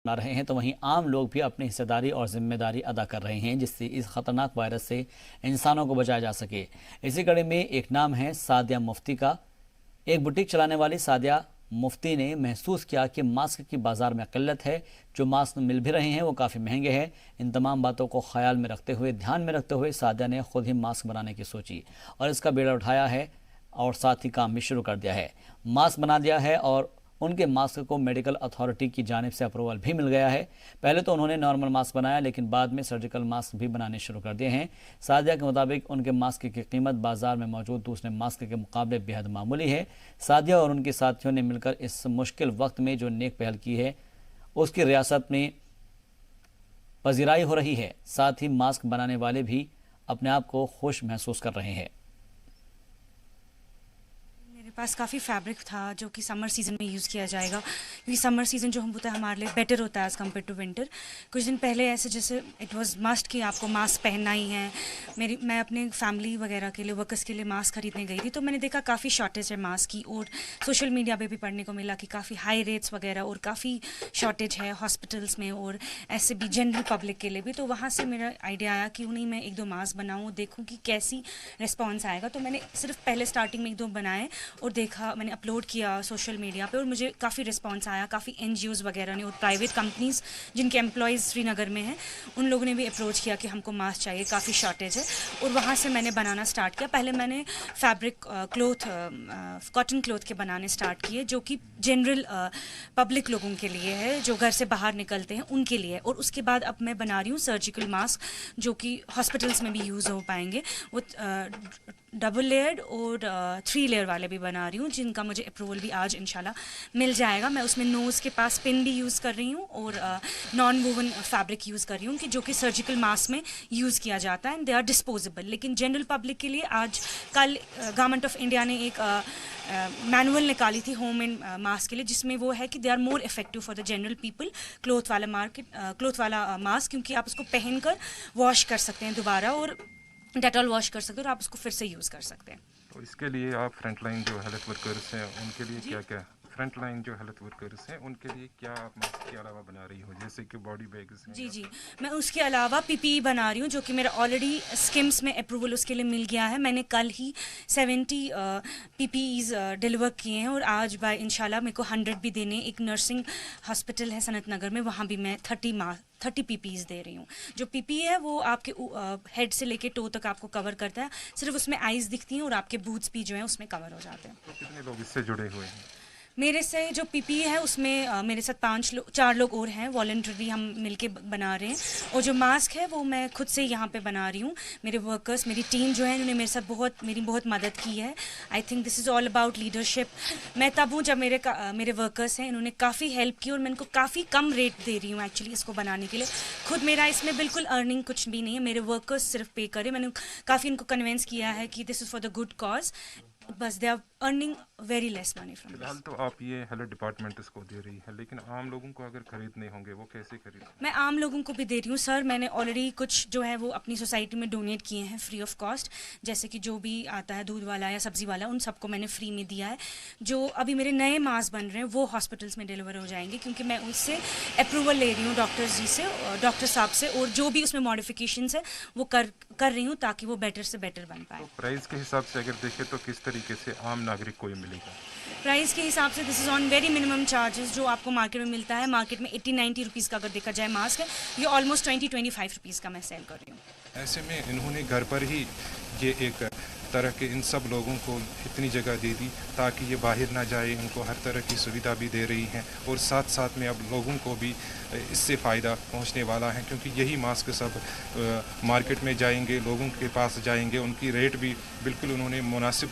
बना रहे हैं, तो वहीं आम लोग भी अपनी हिस्सेदारी और जिम्मेदारी अदा कर रहे हैं, जिससे इस खतरनाक वायरस से इंसानों को बचाया जा सके। इसी कड़ी में एक नाम है सादिया मुफ्ती का। एक बुटीक चलाने वाली सादिया मुफ्ती ने महसूस किया कि मास्क की बाजार में किल्लत है। जो मास्क मिल भी रहे हैं वो काफ़ी महंगे हैं। इन तमाम बातों को ख्याल में रखते हुए, ध्यान में रखते हुए सादिया ने खुद ही मास्क बनाने की सोची और इसका बीड़ा उठाया है और साथ ही काम भी शुरू कर दिया है। मास्क बना दिया है और उनके मास्क को मेडिकल अथॉरिटी की जानिब से अप्रूवल भी मिल गया है। पहले तो उन्होंने नॉर्मल मास्क बनाया, लेकिन बाद में सर्जिकल मास्क भी बनाने शुरू कर दिए हैं। सादिया के मुताबिक उनके मास्क की कीमत बाजार में मौजूद दूसरे मास्क के मुकाबले बेहद मामूली है। सादिया और उनके साथियों ने मिलकर इस मुश्किल वक्त में जो नेक पहल की है उसकी रियासत में पजीराई हो रही है। साथ ही मास्क बनाने वाले भी अपने आप को खुश महसूस कर रहे हैं। मेरे पास काफ़ी फैब्रिक था जो कि समर सीज़न में यूज़ किया जाएगा, क्योंकि समर सीज़न जो हम होता है हमारे लिए बेटर होता है एज़ कम्पेयर टू विंटर। कुछ दिन पहले ऐसे जैसे इट वाज मस्ट कि आपको मास्क पहनना ही है। मैं अपने फैमिली वगैरह के लिए, वर्कर्स के लिए मास्क खरीदने गई थी, तो मैंने देखा काफ़ी शॉर्टेज है मास्क की, और सोशल मीडिया पे भी पढ़ने को मिला कि काफ़ी हाई रेट्स वगैरह और काफ़ी शॉर्टेज है हॉस्पिटल्स में और ऐसे भी जनरल पब्लिक के लिए भी। तो वहाँ से मेरा आइडिया आया कि उन्हीं मैं एक दो मास्क बनाऊँ, देखूँ कि कैसी रिस्पॉन्स आएगा। तो मैंने सिर्फ पहले स्टार्टिंग में एक दो बनाए और देखा, मैंने अपलोड किया सोशल मीडिया पे और मुझे काफ़ी रिस्पांस आया। काफ़ी एनजीओज़ वगैरह ने और प्राइवेट कंपनीज़ जिनके एम्प्लॉयज़ श्रीनगर में हैं, उन लोगों ने भी अप्रोच किया कि हमको मास्क चाहिए, काफ़ी शॉर्टेज है। और वहाँ से मैंने बनाना स्टार्ट किया। पहले मैंने फैब्रिक क्लोथ, कॉटन क्लोथ के बनाने स्टार्ट किए, जो कि जनरल पब्लिक लोगों के लिए है, जो घर से बाहर निकलते हैं उनके लिए। और उसके बाद अब मैं बना रही हूँ सर्जिकल मास्क, जो कि हॉस्पिटल्स में भी यूज़ हो पाएंगे। वो डबल लेयर्ड और 3 लेयर वाले भी बना रही हूँ, जिनका मुझे अप्रूवल भी आज इंशाल्लाह मिल जाएगा। मैं उसमें नोज़ के पास पिन भी यूज़ कर रही हूँ और नॉन वोवन फैब्रिक यूज़ कर रही हूँ, कि जो कि सर्जिकल मास्क में यूज़ किया जाता है एंड दे आर डिस्पोजेबल। लेकिन जनरल पब्लिक के लिए आज कल गवर्नमेंट ऑफ इंडिया ने एक मैनुअल निकाली थी होम एंड मास्क के लिए, जिसमें वो है कि they are more effective for the general people cloth वाला मास्क, क्योंकि आप उसको पहनकर वॉश कर सकते हैं दोबारा और डेटॉल वॉश कर सकते हैं और आप उसको फिर से यूज़ कर सकते हैं। तो इसके लिए आप फ्रंटलाइन जो हेल्थ वर्कर्स हैं उनके लिए क्या क्या फ्रंटलाइन जो हेल्थ वर्कर्स हैं उनके लिए क्या आप मास्क के अलावा बना रही हो, जैसे कि बॉडी बैग्स हैं? जी, मैं उसके अलावा पीपीई बना रही हूँ, जो कि मेरा ऑलरेडी स्किम्स में अप्रूवल उसके लिए मिल गया है। मैंने कल ही 70 पीपीईज डिलीवर किए हैं और आज बाय इंशाल्लाह मेरे को 100 भी देने। एक नर्सिंग हॉस्पिटल है सनत नगर में, वहाँ भी मैं 30 पीपीईज दे रही हूँ। जो पीपीई है वो आपके हेड से लेके टो तक आपको कवर करता है। सिर्फ उसमें आईज दिखती हैं और आपके बूट्स भी जो हैं उसमें कवर हो जाते हैं। तो कितने लोग इससे जुड़े हुए हैं? मेरे से जो पीपीई है उसमें मेरे साथ 4 लोग और हैं, वॉलंटरी हम मिलके बना रहे हैं। और जो मास्क है वो मैं खुद से यहाँ पे बना रही हूँ। मेरे वर्कर्स, मेरी टीम जो है, इन्होंने मेरे साथ मेरी बहुत मदद की है। I think this is all about leadership. मैं तब हूँ जब मेरे वर्कर्स हैं, इन्होंने काफ़ी हेल्प की और मैं इनको काफ़ी कम रेट दे रही हूँ एक्चुअली इसको बनाने के लिए। खुद मेरा इसमें बिल्कुल अर्निंग कुछ भी नहीं है, मेरे वर्कर्स सिर्फ पे करें। मैंने काफ़ी इनको कन्विंस किया है कि this is for the good cause, बस they are earning very less money from फिलहाल दिस। तो आप ये हेल्थ डिपार्टमेंट इसको दे रही है, लेकिन आम लोगों को अगर खरीदने होंगे वो कैसे खरीदें? मैं आम लोगों को भी दे रही हूँ सर। मैंने ऑलरेडी कुछ जो है वो अपनी सोसाइटी में डोनेट किए हैं फ्री ऑफ कॉस्ट। जैसे कि जो भी आता है दूध वाला या सब्जी वाला, उन सबको मैंने फ्री में दिया है। जो अभी मेरे नए मास्क बन रहे हैं वो हॉस्पिटल्स में डिलीवर हो जाएंगे, क्योंकि मैं उससे अप्रूवल ले रही हूँ डॉक्टर साहब से, और जो भी उसमें मॉडिफिकेशंस है वो कर रही हूँ, ताकि वो बेटर से बेटर बन पाए। तो प्राइस के हिसाब से अगर देखें तो किस तरीके से आम नागरिक को ये मिलेगा? प्राइस के हिसाब से this is on very minimum charges जो आपको मार्केट में मिलता है। मार्केट में 80-90 रुपीज़ का अगर देखा जाए मास्क है, ये ऑलमोस्ट 20-25 रुपीज़ का मैं सेल कर रही हूँ। ऐसे में इन्होंने घर पर ही ये एक तरह के इन सब लोगों को इतनी जगह दे दी ताकि ये बाहर ना जाए, इनको हर तरह की सुविधा भी दे रही हैं और साथ साथ में अब लोगों को भी इससे फ़ायदा पहुंचने वाला है, क्योंकि यही मास्क सब मार्केट में जाएंगे, लोगों के पास जाएंगे, उनकी रेट भी बिल्कुल उन्होंने मुनासिब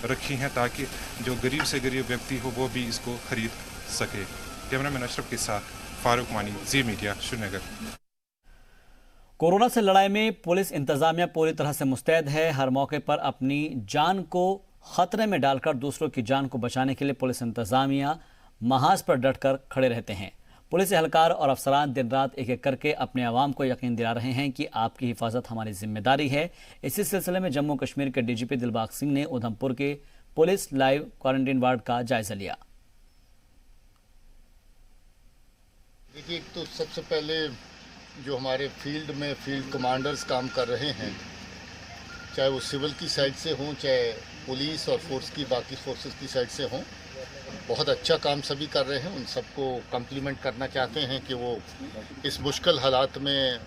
रखी हैं ताकि जो गरीब से गरीब व्यक्ति हो वो भी इसको ख़रीद सके। कैमरामैन अशरफ के साथ फारूक मानी, जी मीडिया, श्रीनगर। कोरोना से लड़ाई में पुलिस इंतजामिया पूरी तरह से मुस्तैद है। हर मौके पर अपनी जान को खतरे में डालकर दूसरों की जान को बचाने के लिए पुलिस इंतजामिया महाज पर डटकर खड़े रहते हैं। पुलिस एहलकार और अफसरान दिन रात एक एक करके अपने आवाम को यकीन दिला रहे हैं कि आपकी हिफाजत हमारी जिम्मेदारी है। इसी सिलसिले में जम्मू कश्मीर के डीजीपी दिलबाग सिंह ने उधमपुर के पुलिस लाइव क्वारंटीन वार्ड का जायजा लिया। देखिए, एक तो सबसे पहले जो हमारे फील्ड में फील्ड कमांडर्स काम कर रहे हैं, चाहे वो सिविल की साइड से हों, चाहे पुलिस और फोर्स की बाकी फोर्सेस की साइड से हों, बहुत अच्छा काम सभी कर रहे हैं। उन सबको कम्प्लीमेंट करना चाहते हैं कि वो इस मुश्किल हालात में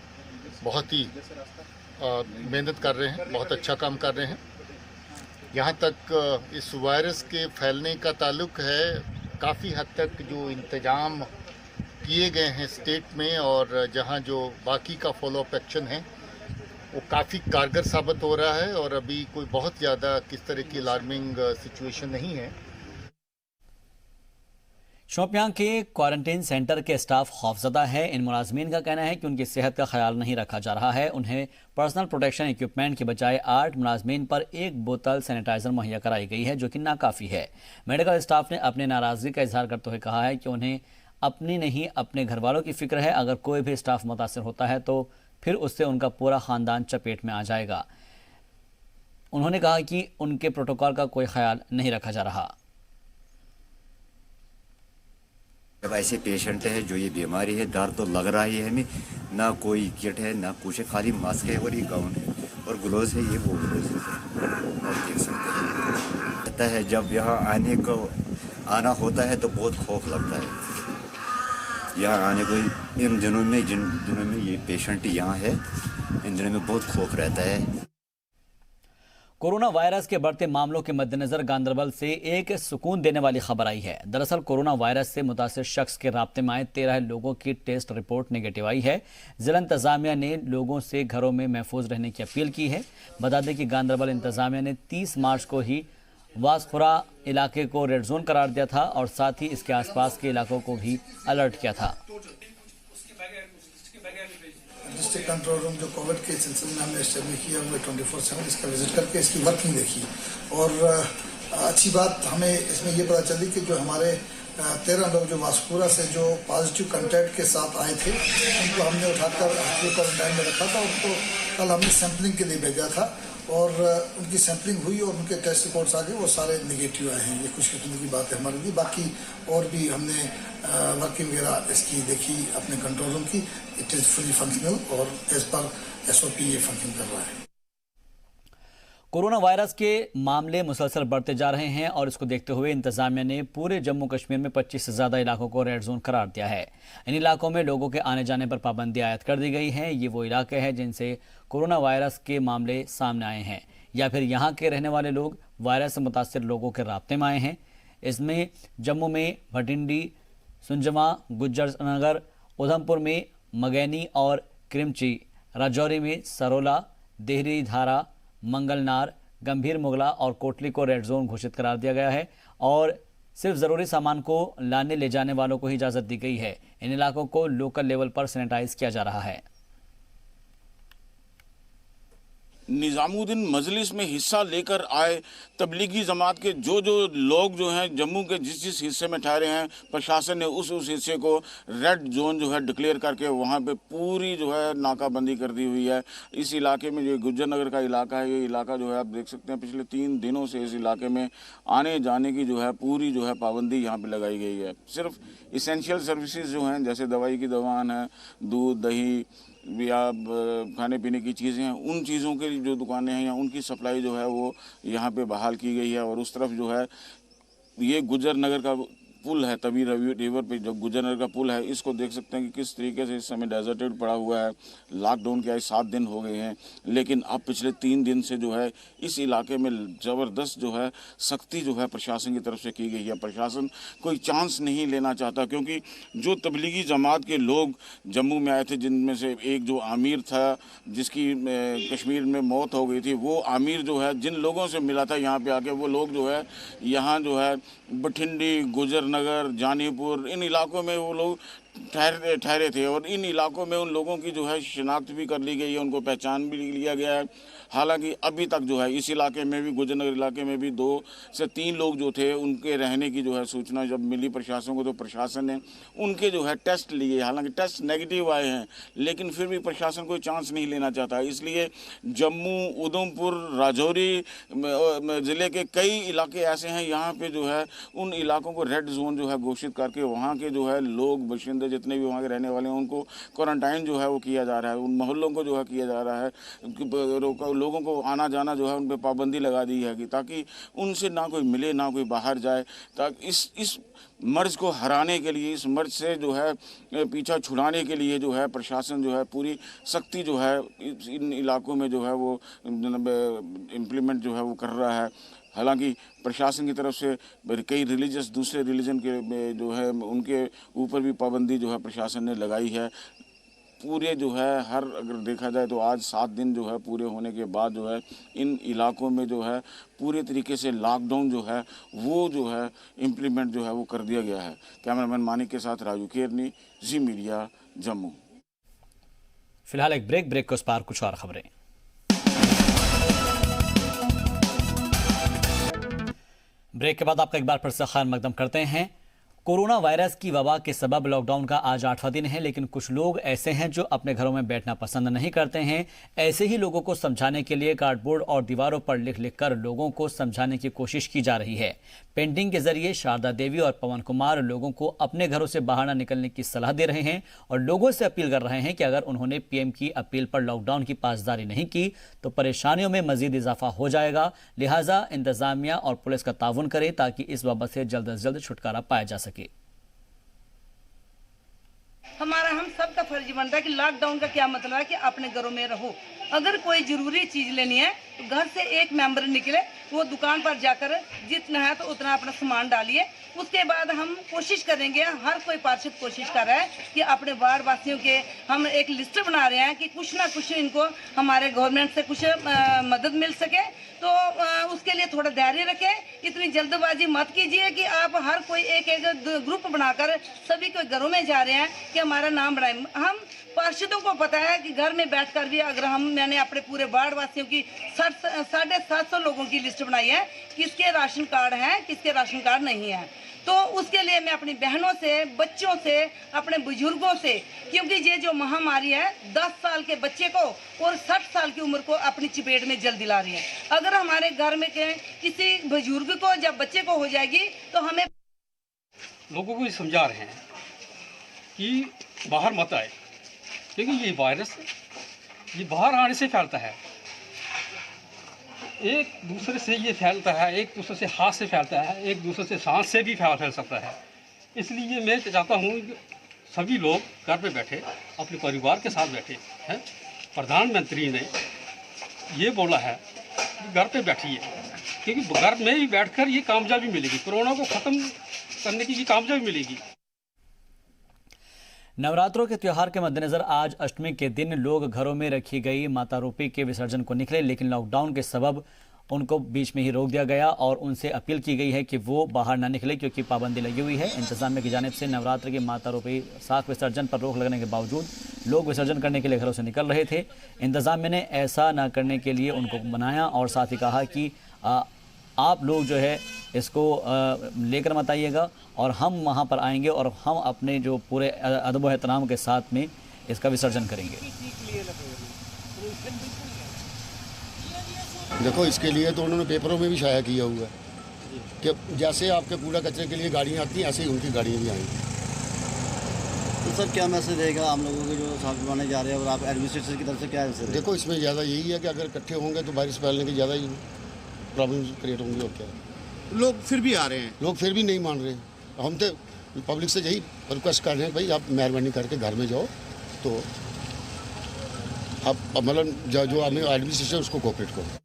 बहुत ही मेहनत कर रहे हैं, बहुत अच्छा काम कर रहे हैं। यहाँ तक इस वायरस के फैलने का ताल्लुक है, काफ़ी हद तक जो इंतज़ाम किए गए हैं स्टेट में और जहाँ जो बाकी का फॉलोअप एक्शन है वो काफ़ी कारगर साबित हो रहा है और अभी कोई बहुत ज़्यादा किस तरह की अलार्मिंग सिचुएशन नहीं है। शोपियां के क्वारंटीन सेंटर के स्टाफ खौफजदा है। इन मुलाजमीन का कहना है कि उनकी सेहत का ख्याल नहीं रखा जा रहा है। उन्हें पर्सनल प्रोटेक्शन इक्विपमेंट के बजाय 8 मुलाजमीन पर 1 बोतल सैनिटाइजर मुहैया कराई गई है, जो कि नाकाफ़ी है। मेडिकल स्टाफ ने अपनी नाराज़गी का इजहार करते हुए कहा है कि उन्हें अपनी नहीं अपने घर वालों की फिक्र है। अगर कोई भी स्टाफ मुतासर होता है तो फिर उससे उनका पूरा ख़ानदान चपेट में आ जाएगा। उन्होंने कहा कि उनके प्रोटोकॉल का कोई ख्याल नहीं रखा जा रहा। जब ऐसे पेशेंट है जो ये बीमारी है, डर तो लग रहा ही है हमें, ना कोई किट है ना कुछ है, खाली मास्क है और ये गाउन है और ग्लोव्स है, ये वो ग्लोव्स है और देख सकते हैं। कहता है जब यहाँ आना होता है तो बहुत खौफ लगता है यहाँ आने को। इन दिनों में जिन दिनों में ये पेशेंट यहाँ है, इन दिनों में बहुत खौफ रहता है। कोरोना वायरस के बढ़ते मामलों के मद्देनजर गांदरबल से एक सुकून देने वाली खबर आई है। दरअसल कोरोना वायरस से मुतासिर शख्स के राब्ते में आए 13 लोगों की टेस्ट रिपोर्ट नेगेटिव आई है। जिला इंतजामिया ने लोगों से घरों में महफूज रहने की अपील की है। बता दें कि गांदरबल इंतजामिया ने 30 मार्च को ही वासपुरा इलाके को रेड जोन करार दिया था और साथ ही इसके आसपास के इलाकों को भी अलर्ट किया था। डिस्ट्रिक्ट कंट्रोल रूम जो कोविड के सिलसिले में हमने एस्टेब्लिश किया हुआ 24/7 इसका विजिट करके इसकी वर्किंग देखी और अच्छी बात हमें इसमें ये पता चली कि जो हमारे 13 लोग जो वासपुरा से जो पॉजिटिव कंटैक्ट के साथ आए थे उनको हमने उठाकर क्वारंटाइन में रखा था। उनको कल हमने सैंपलिंग के लिए भेजा था और उनकी सैंपलिंग हुई और उनके टेस्ट रिपोर्ट्स आ गए, वो सारे निगेटिव आए हैं। ये खुशकिस्मती की बात है हमारे लिए। बाकी और भी हमने वर्किंग वगैरह इसकी देखी अपने कंट्रोल रूम की, इट इज़ फुली फंक्शनल और एज पर SOP ये फंक्शन कर रहा है। कोरोना वायरस के मामले मुसलसल बढ़ते जा रहे हैं और इसको देखते हुए इंतजामिया ने पूरे जम्मू कश्मीर में 25 से ज़्यादा इलाकों को रेड जोन करार दिया है। इन इलाकों में लोगों के आने जाने पर पाबंदी आयद कर दी गई है। ये वो इलाके हैं जिनसे कोरोना वायरस के मामले सामने आए हैं या फिर यहाँ के रहने वाले लोग वायरस से मुतासिर लोगों के राब्ते में आए हैं। इसमें जम्मू में भटिंडी, सुंजमा, गुज्जर नगर, उधमपुर में मगैनी और क्रिमची, राजौरी में सरोला, देहरी धारा, मंगलनार, गंभीर मुगला और कोटली को रेड जोन घोषित करार दिया गया है और सिर्फ ज़रूरी सामान को लाने ले जाने वालों को ही इजाज़त दी गई है। इन इलाकों को लोकल लेवल पर सैनिटाइज किया जा रहा है। निज़ामुद्दीन मजलिस में हिस्सा लेकर आए तबलीगी जमात के जो लोग जो हैं जम्मू के जिस हिस्से में ठहरे हैं, प्रशासन ने उस हिस्से को रेड जोन जो है डिक्लेयर करके वहाँ पे पूरी जो है नाकाबंदी कर दी हुई है। इस इलाके में जो गुज्जर नगर का इलाका है, ये इलाका जो है आप देख सकते हैं पिछले 3 दिनों से इस इलाके में आने जाने की जो है पूरी जो है पाबंदी यहाँ पर लगाई गई है। सिर्फ इसेंशियल सर्विसेज जो हैं जैसे दवाई की दुकान है, दूध दही या खाने पीने की चीज़ें हैं, उन चीज़ों की जो दुकानें हैं या उनकी सप्लाई जो है वो यहाँ पे बहाल की गई है। और उस तरफ जो है ये गुज्जर नगर का पुल है, तवी रिवर पे जो गुज्जर नगर का पुल है, इसको देख सकते हैं कि किस तरीके से इस समय डेजर्टेड पड़ा हुआ है। लॉकडाउन के आज 7 दिन हो गए हैं, लेकिन अब पिछले 3 दिन से जो है इस इलाके में ज़बरदस्त जो है सख्ती जो है प्रशासन की तरफ से की गई है। प्रशासन कोई चांस नहीं लेना चाहता क्योंकि जो तबलीगी जमात के लोग जम्मू में आए थे, जिनमें से एक जो आमिर था जिसकी कश्मीर में मौत हो गई थी, वो आमिर जो है जिन लोगों से मिला था यहाँ पे आके, वो लोग जो है यहाँ जो है बठिंडी, गुजर नगर, जानीपुर, इन इलाकों में वो लोग ठहरे थे और इन इलाकों में उन लोगों की जो है शिनाख्त भी कर ली गई है, उनको पहचान भी लिया गया है। हालांकि अभी तक जो है इस इलाके में भी, गुजरनगर इलाके में भी 2 से 3 लोग जो थे उनके रहने की जो है सूचना जब मिली प्रशासन को, तो प्रशासन ने उनके जो है टेस्ट लिए। हालांकि टेस्ट नेगेटिव आए हैं, लेकिन फिर भी प्रशासन कोई चांस नहीं लेना चाहता। इसलिए जम्मू, उधमपुर, राजौरी ज़िले के कई इलाके ऐसे हैं यहाँ पे जो है उन इलाकों को रेड जोन जो है घोषित करके वहाँ के जो है लोग, बाशिंदे बंदे जितने भी वहाँ के रहने वाले हैं उनको क्वारंटाइन जो है वो किया जा रहा है, उन मोहल्लों को जो है किया जा रहा है, लोगों को आना जाना जो है उन पर पाबंदी लगा दी है कि ताकि उनसे ना कोई मिले ना कोई बाहर जाए, ताकि इस मर्ज को हराने के लिए, इस मर्ज से जो है पीछा छुड़ाने के लिए जो है प्रशासन जो है पूरी सख्ती जो है इन इलाकों में जो है वो इम्प्लीमेंट जो है वो कर रहा है। हालांकि प्रशासन की तरफ से कई दूसरे रिलीजन के जो है उनके ऊपर भी पाबंदी जो है प्रशासन ने लगाई है। पूरे जो है अगर देखा जाए तो आज 7 दिन जो है पूरे होने के बाद जो है इन इलाकों में जो है पूरे तरीके से लॉकडाउन जो है वो जो है इम्प्लीमेंट जो है वो कर दिया गया है। कैमरामैन मानिक के साथ राजू केरनी, जी मीडिया, जम्मू। फिलहाल एक ब्रेक के उस पार कुछ और खबरें। ब्रेक के बाद आपका एक बार फिर से खैर मकदम करते हैं। कोरोना वायरस की वबा के सबब लॉकडाउन का आज 8वां दिन है, लेकिन कुछ लोग ऐसे हैं जो अपने घरों में बैठना पसंद नहीं करते हैं। ऐसे ही लोगों को समझाने के लिए कार्डबोर्ड और दीवारों पर लिख कर लोगों को समझाने की कोशिश की जा रही है। पेंटिंग के जरिए शारदा देवी और पवन कुमार लोगों को अपने घरों से बाहर न निकलने की सलाह दे रहे हैं और लोगों से अपील कर रहे हैं कि अगर उन्होंने पीएम की अपील पर लॉकडाउन की पासदारी नहीं की तो परेशानियों में मजीद इजाफा हो जाएगा। लिहाजा इंतजामिया और पुलिस का ताउन करे ताकि इस वबा से जल्द से जल्द छुटकारा पाया जा सके। हम सब का फर्ज बनता है कि लॉकडाउन का क्या मतलब है कि अपने घरों में रहो। अगर कोई जरूरी चीज लेनी है तो घर से एक मेंबर निकले, वो दुकान पर जाकर जितना है तो उतना अपना सामान डालिए। उसके बाद हम कोशिश करेंगे, हर कोई पार्षद कोशिश कर रहा है कि अपने वार्ड वासियों के हम एक लिस्ट बना रहे हैं कि कुछ ना कुछ इनको हमारे गवर्नमेंट से कुछ मदद मिल सके। तो उसके लिए थोड़ा धैर्य रखें, इतनी जल्दबाजी मत कीजिए कि आप हर कोई एक ग्रुप बनाकर सभी को घरों में जा रहे हैं कि हमारा नाम बढ़ाए। हम पार्षदों को पता है कि घर में बैठकर भी अगर मैंने अपने पूरे वार्ड वासियों की 750 लोगों की लिस्ट बनाई है, किसके राशन कार्ड है किसके राशन कार्ड नहीं है। तो उसके लिए मैं अपनी बहनों से, बच्चों से, अपने बुजुर्गों से, क्योंकि ये जो महामारी है 10 साल के बच्चे को और 60 साल की उम्र को अपनी चपेट में जल्दी ला रही है। अगर हमारे घर में किसी बुजुर्ग को या बच्चे को हो जाएगी तो हमें लोगों को समझा रहे हैं कि बाहर मत आए, क्योंकि ये वायरस ये बाहर आने से फैलता है, एक दूसरे से ये फैलता है, एक दूसरे से हाथ से फैलता है, एक दूसरे से सांस से भी फैल सकता है। इसलिए मैं चाहता हूँ कि सभी लोग घर पे बैठे अपने परिवार के साथ बैठे हैं। प्रधानमंत्री ने ये बोला है कि घर पे बैठिए, क्योंकि घर में ही बैठकर ये कामयाबी मिलेगी, कोरोना को ख़त्म करने की ये कामयाबी मिलेगी। नवरात्रों के त्योहार के मद्देनजर आज अष्टमी के दिन लोग घरों में रखी गई माता रूपी के विसर्जन को निकले, लेकिन लॉकडाउन के सबब उनको बीच में ही रोक दिया गया और उनसे अपील की गई है कि वो बाहर ना निकले क्योंकि पाबंदी लगी हुई है। इंतजामिया की जानिब से नवरात्र के माता रूपी साख विसर्जन पर रोक लगने के बावजूद लोग विसर्जन करने के लिए घरों से निकल रहे थे। इंतजामिया ने ऐसा न करने के लिए उनको मनाया और साथ ही कहा कि आप लोग जो है इसको लेकर मत आइएगा और हम वहाँ पर आएंगे और हम अपने जो पूरे अदब एहतराम के साथ में इसका विसर्जन करेंगे। देखो, इसके लिए तो उन्होंने पेपरों में भी शाया किया हुआ है कि जैसे आपके कूड़ा कचरे के लिए गाड़ियाँ आती हैं ऐसे ही उनकी गाड़ियाँ भी आएंगी। तो सर क्या मैसेज रहेगा आम लोगों के जो साथ बनाने जा रहे हैं और आप एडमिनिस्ट्रेशन की तरफ से क्या मैसेज? देखो, इसमें ज़्यादा यही है कि अगर इकट्ठे होंगे तो वायरस फैलने की ज़्यादा ही प्रॉब्लम क्रिएट होंगी। और क्या, लोग फिर भी आ रहे हैं, लोग फिर भी नहीं मान रहे। हम तो पब्लिक से यही रिक्वेस्ट कर रहे हैं, भाई आप मेहरबानी करके घर में जाओ, तो आप मतलब जो हमें एडमिनिस्ट्रेशन उसको कोऑपरेट करो।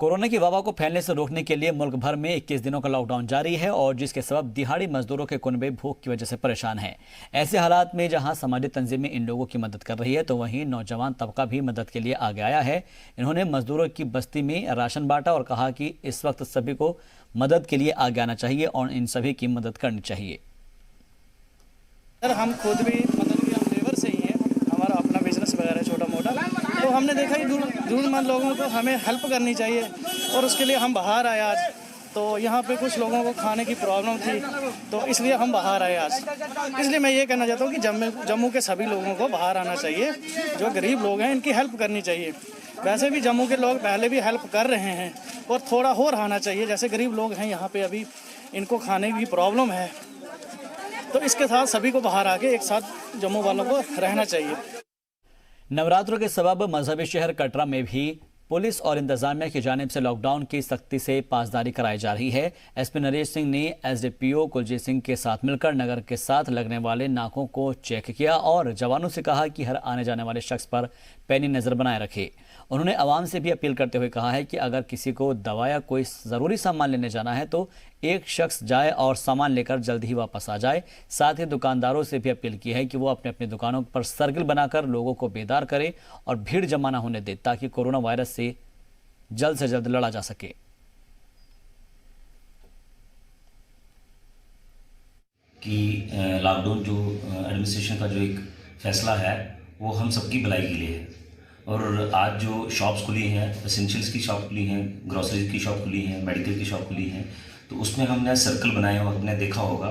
कोरोना की वबा को फैलने से रोकने के लिए मुल्क भर में 21 दिनों का लॉकडाउन जारी है और जिसके सबब दिहाड़ी मजदूरों के कुनबे भूख की वजह से परेशान हैं। ऐसे हालात में जहां समाजी तंजीमें इन लोगों की मदद कर रही है तो वहीं नौजवान तबका भी मदद के लिए आगे आया है। इन्होंने मजदूरों की बस्ती में राशन बांटा और कहा कि इस वक्त सभी को मदद के लिए आगे आना चाहिए और इन सभी की मदद करनी चाहिए। सर हम खुद भी मतलब कि हम लेबर से ही हैं, हमारा अपना बिजनेस वगैरह छोटा मोटा, तो हमने देखा कि ज़रूरतमंद लोगों को हमें हेल्प करनी चाहिए और उसके लिए हम बाहर आए आज। तो यहाँ पे कुछ लोगों को खाने की प्रॉब्लम थी, तो इसलिए हम बाहर आए आज। इसलिए मैं ये कहना चाहता हूँ कि जम्मू के सभी लोगों को बाहर आना चाहिए। जो गरीब लोग हैं इनकी हेल्प करनी चाहिए। वैसे भी जम्मू के लोग पहले भी हेल्प कर रहे हैं और थोड़ा और आना चाहिए। जैसे गरीब लोग हैं यहाँ पे, अभी इनको खाने की प्रॉब्लम है, तो इसके साथ सभी को बाहर आके एक साथ जम्मू वालों को रहना चाहिए। नवरात्रों के सबब मजहबी शहर कटरा में भी पुलिस और इंतजामिया की जानिब से लॉकडाउन की सख्ती से पासदारी कराई जा रही है। एसपी नरेश सिंह ने एसडीपीओ कुलजीत सिंह के साथ मिलकर नगर के साथ लगने वाले नाकों को चेक किया और जवानों से कहा कि हर आने जाने वाले शख्स पर पैनी नजर बनाए रखे। उन्होंने आवाम से भी अपील करते हुए कहा है कि अगर किसी को दवा या कोई ज़रूरी सामान लेने जाना है तो एक शख्स जाए और सामान लेकर जल्द ही वापस आ जाए। साथ ही दुकानदारों से भी अपील की है कि वो अपने अपनी दुकानों पर सर्किल बनाकर लोगों को बेदार करें और भीड़ जमा न होने दे, ताकि कोरोना वायरस से जल्द लड़ा जा सके। कि लॉकडाउन जो एडमिनिस्ट्रेशन का जो एक फैसला है वो हम सबकी भलाई के लिए है। और आज जो शॉप्स खुली हैं, एसेंशियल्स की शॉप खुली हैं, ग्रॉसरी की शॉप खुली हैं, मेडिकल की शॉप खुली हैं, तो उसमें हमने सर्कल बनाए हुए, आपने देखा होगा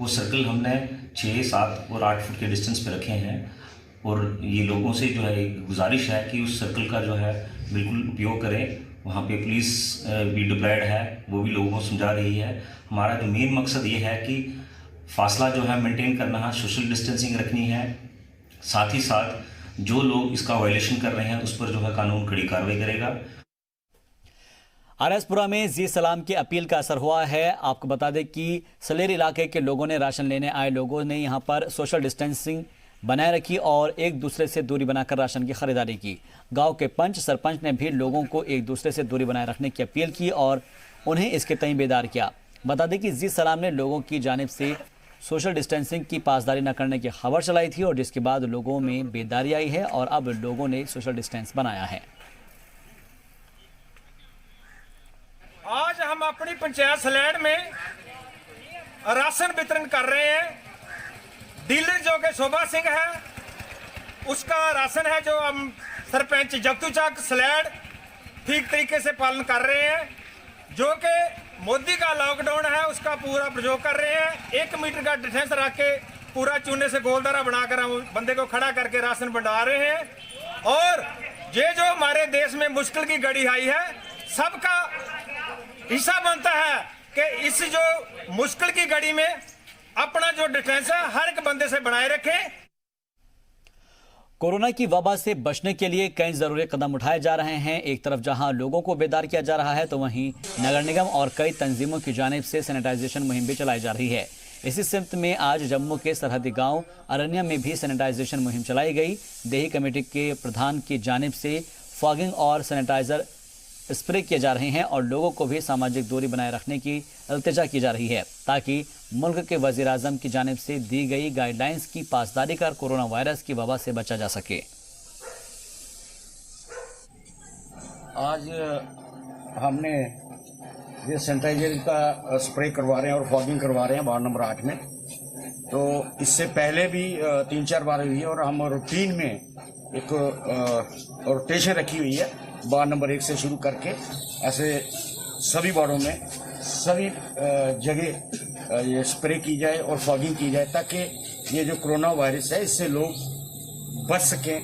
वो सर्कल हमने 6, 7 और 8 फुट के डिस्टेंस पे रखे हैं। और ये लोगों से जो है एक गुजारिश है कि उस सर्कल का जो है बिल्कुल उपयोग करें। वहाँ पे पुलिस भी डिप्लॉयड है, वो भी लोगों को समझा रही है। हमारा जो मेन मकसद ये है कि फासला जो है मेंटेन करना है, सोशल डिस्टेंसिंग रखनी है। साथ ही साथ जो लोग इसका वायलेशन कर रहे हैं उस पर जो है कानून कड़ी कार्रवाई करेगा। आरएसपुरा में जी सलाम की अपील का असर हुआ है। आपको बता दें कि सलेर इलाके के लोगों ने राशन लेने आए लोगों ने यहां पर सोशल डिस्टेंसिंग बनाए रखी और एक दूसरे से दूरी बनाकर राशन की खरीदारी की। गांव के पंच सरपंच ने भी लोगों को एक दूसरे से दूरी बनाए रखने की अपील की और उन्हें इसके तय बेदार किया। बता दें कि जी सलाम ने लोगों की जानिब से सोशल डिस्टेंसिंग की पासदारी न करने की खबर चलाई थी और जिसके बाद लोगों में बेदारी आई है और अब लोगों ने सोशल डिस्टेंस बनाया है। आज हम अपनी पंचायत सलैड में राशन वितरण कर रहे हैं। डीलर जो कि शोभा सिंह है, उसका राशन है जो हम सरपंच जगतू चक सलैड ठीक तरीके से पालन कर रहे हैं। जो कि मोदी का लॉकडाउन है उसका पूरा प्रयोग कर रहे हैं। 1 मीटर का डिस्टेंस रख के पूरा चूने से गोलदारा बनाकर हम बंदे को खड़ा करके राशन बंटा रहे हैं। और ये जो हमारे देश में मुश्किल की घड़ी आई है, सबका हिस्सा बनता है कि इस जो मुश्किल की घड़ी में अपना जो डिस्टेंस है हर एक बंदे से बनाए रखें। कोरोना की वबा से बचने के लिए कई जरूरी कदम उठाए जा रहे हैं। एक तरफ जहां लोगों को बेदार किया जा रहा है तो वहीं नगर निगम और कई तंजीमों की जानिब से सैनिटाइजेशन मुहिम भी चलाई जा रही है। इसी सिमत में आज जम्मू के सरहदी गांव अरनिया में भी सैनिटाइजेशन मुहिम चलाई गई। देही कमेटी के प्रधान की जानिब से फॉगिंग और सैनिटाइजर स्प्रे किए जा रहे हैं और लोगों को भी सामाजिक दूरी बनाए रखने की इल्तिजा की जा रही है ताकि मुल्क के वजीर आजम की जानिब से दी गई गाइडलाइंस की पासदारी कर कोरोना वायरस की वबा से बचा जा सके। आज हमने ये सैनिटाइजर का स्प्रे करवा रहे हैं और फॉगिंग करवा रहे हैं वार्ड नंबर 8 में। तो इससे पहले भी 3-4 बार हुई है और हम रूटीन में एक रोटेशन रखी हुई है वार्ड नंबर 1 से शुरू करके ऐसे सभी वार्डों में सभी जगह ये स्प्रे की जाए और फॉगिंग की जाए ताकि ये जो कोरोना वायरस है इससे लोग बच सकें।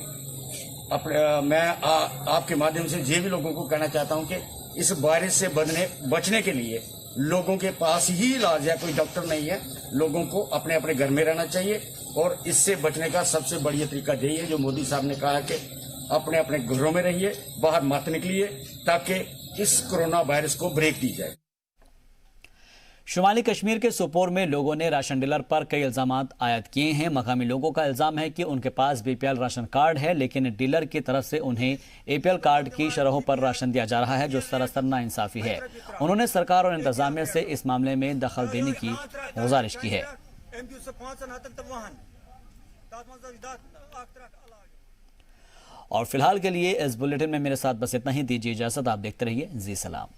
मैं आपके माध्यम से ये भी लोगों को कहना चाहता हूं कि इस वायरस से बचने के लिए लोगों के पास ही इलाज है, कोई डॉक्टर नहीं है। लोगों को अपने अपने घर में रहना चाहिए और इससे बचने का सबसे बढ़िया तरीका यही है जो मोदी साहब ने कहा है कि अपने अपने घरों में रहिए, बाहर मत निकलिए ताकि इस कोरोना वायरस को ब्रेक दी जाए। शुमाली कश्मीर के सोपोर में लोगों ने राशन डीलर पर कई इल्जाम आयद किए हैं। मकामी लोगों का इल्जाम है कि उनके पास बीपीएल राशन कार्ड है लेकिन डीलर की तरफ से उन्हें एपीएल कार्ड की शरहों पर राशन दिया जा रहा है जो सरासर नाइंसाफी है। उन्होंने सरकार और इंतजामिया से इस मामले में दखल देने की गुजारिश की है। और फिलहाल के लिए इस बुलेटिन में मेरे साथ बस इतना ही। दीजिए इजाजत। आप देखते रहिए जी सलाम।